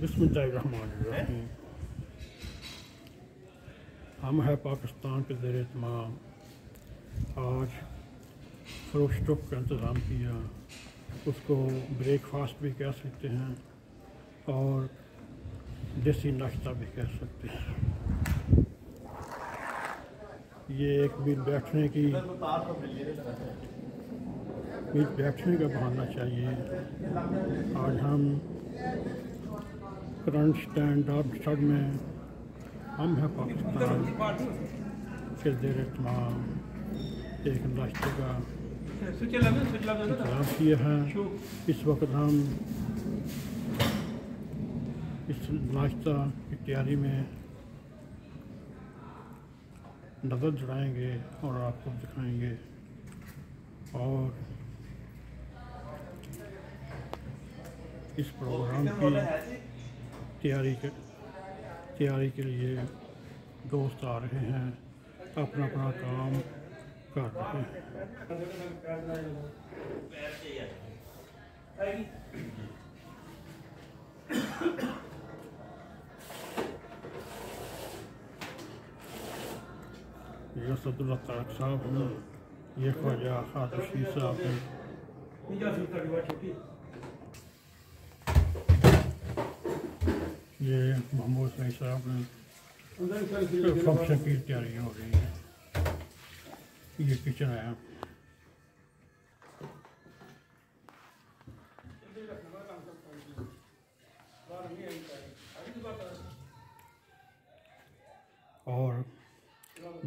बिस्मिल्लाहिर्रहमानिर्रहीम। हम है पाकिस्तान के ज़ेर तमाम। आज फ्रूehstuek का इंतज़ाम किया, उसको ब्रेकफास्ट भी कह सकते हैं और देसी नाश्ता भी कह सकते हैं। ये एक भी बैठने का बहाना चाहिए। आज हम करंट स्टैंड में हम है पाकिस्तान के ज़ेर तमाम एक नाश्ते का इंतज़ाम किया है। इस वक्त हम इस नाश्ता की तैयारी में नज़र दौड़ाएंगे और आपको दिखाएंगे। और इस प्रोग्राम की तैयारी के लिए दोस्त आ रहे हैं, अपना अपना काम कर रहे हैं। ये सदुल्ला तारक साहब हैं, ये ख्वाजा खादशी साहब हैं। ये मोहम्मद सही साहब हैं। फंक्शन की तैयारी हो रही है। ये किचन है। और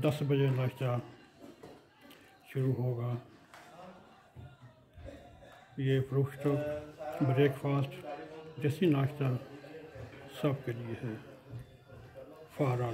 10 बजे नाश्ता शुरू होगा। ये fruehstuek ब्रेकफास्ट देसी नाश्ता सब के लिए है। फारा